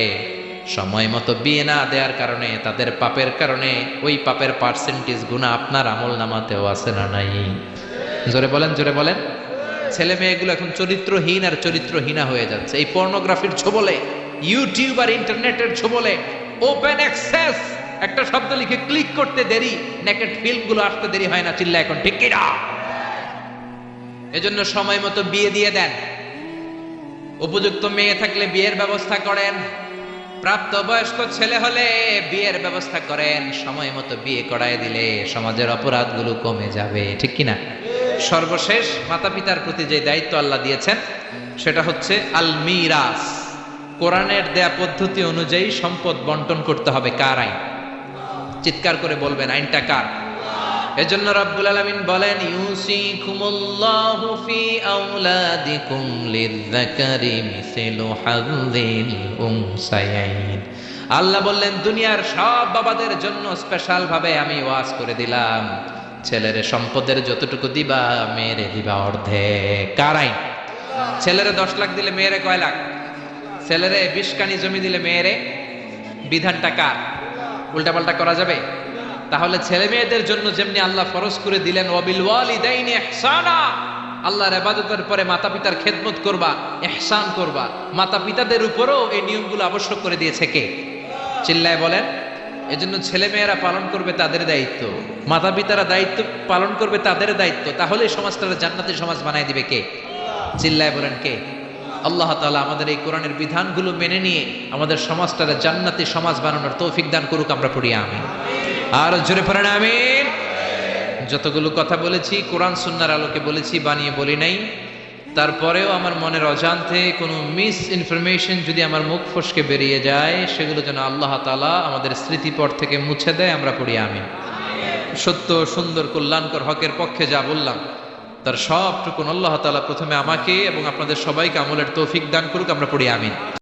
সময় মতো বিয়ে না দেওয়ার কারণে, তাদের পাপের কারণে ওই পাপের পার্সেন্টেজ গুণা আপনার আমল নামাতেও আছে না নাই? জোরে বলেন, জোরে বলেন। ছেলে মেয়েগুলো এখন চরিত্রহীন আর চরিত্রহীনা হয়ে যাচ্ছে এই পর্নোগ্রাফির ছোবলে, ইউটিউব আর ইন্টারনেটের ছোবলে। ওপেন অ্যাক্সেস একটা শব্দ লিখে ক্লিক করতে দেরি, নেকেড ফিল্মগুলো আসতে দেরি হয় না। চিল্লা এখন ঠিক কিনা? এজন্য সময় মতো বিয়ে দিয়ে দেন। উপযুক্ত মেয়ে থাকলে বিয়ের ব্যবস্থা করেন, প্রাপ্তবয়স্ক ছেলে হলে বিয়ের ব্যবস্থা করেন। সময় মতো বিয়ে করায় দিলে সমাজের অপরাধগুলো কমে যাবে, ঠিক কিনা? সর্বশেষ মাতা পিতার প্রতি যে দায়িত্ব আল্লাহ দিয়েছেন সেটা হচ্ছে আল মিরাস। কোরআনের দেয়া পদ্ধতি অনুযায়ী সম্পদ বন্টন করতে হবে। কার আইন? চিৎকার করে বলবেন, আইনটা কার? এজন্য রব্বুল আলামিন বলেন ইউসিকুমুল্লাহু ফি আওলাদিকুম লিযযাকারি মিসলু হাযযিল উনসায়াইন। আল্লাহ বললেন দুনিয়ার সব বাবাদের জন্য স্পেশাল ভাবে আমি ওয়াজ করে দিলাম, ছেলের সম্পদের যতটুকু দিবা মেয়েরে দিবা অর্ধেক। কার আইন? ছেলেরে 10 লাখ দিলে মেয়েরে কয় লাখ? ছেলেরে 20 কানি জমি দিলে মেয়েরে? বিধানটা কার? উল্টাপাল্টা করা যাবে? তাহলে ছেলে মেয়েদের জন্য যেমনি আল্লাহ ফরজ করে দিলেন ওয়াবিল ওয়ালিদাইনি ইহসানা, আল্লাহর ইবাদতের পরে মাতা পিতার খেদমত করবা, ইহসান করবা, মাতা পিতাদের উপরও এই নিয়মগুলো আবশ্যক করে দিয়েছে কে? চিল্লায় বলেন। এজন্য ছেলে মেয়েরা পালন করবে তাদের দায়িত্ব, মাতা পিতারা দায়িত্ব পালন করবে তাদের দায়িত্ব। তাহলে সমাজটাকে জান্নাতি সমাজ বানায় দিবে কে? চিল্লায় বলেন কে? আল্লাহ তাআলা আমাদের এই কোরআনের বিধানগুলো মেনে নিয়ে আমাদের সমাজটাকে জান্নাতি সমাজ বানানোর তৌফিক দান করুক। আমরা পড়ি আমিন। আর জোরে পড়েন আমিন। যতগুলো কথা বলেছি কোরআন সুন্নাহর আলোকে বলেছি, বানিয়ে বলি নাই। তারপরেও আমার মনের অজান্তে কোনো মিস ইনফরমেশন যদি আমার মুখ ফসকে বেরিয়ে যায়, সেগুলো যেন আল্লাহ তাআলা আমাদের স্মৃতিপট থেকে মুছে দেয়। আমরা পড়ি আমিন। সত্য, সুন্দর, কল্যাণকর, হকের পক্ষে যা বললাম তার সবটুকুন আল্লাহ তাআলা প্রথমে আমাকে এবং আপনাদের সবাইকে আমলের তৌফিক দান করুক। আমরা পড়ি আমিন।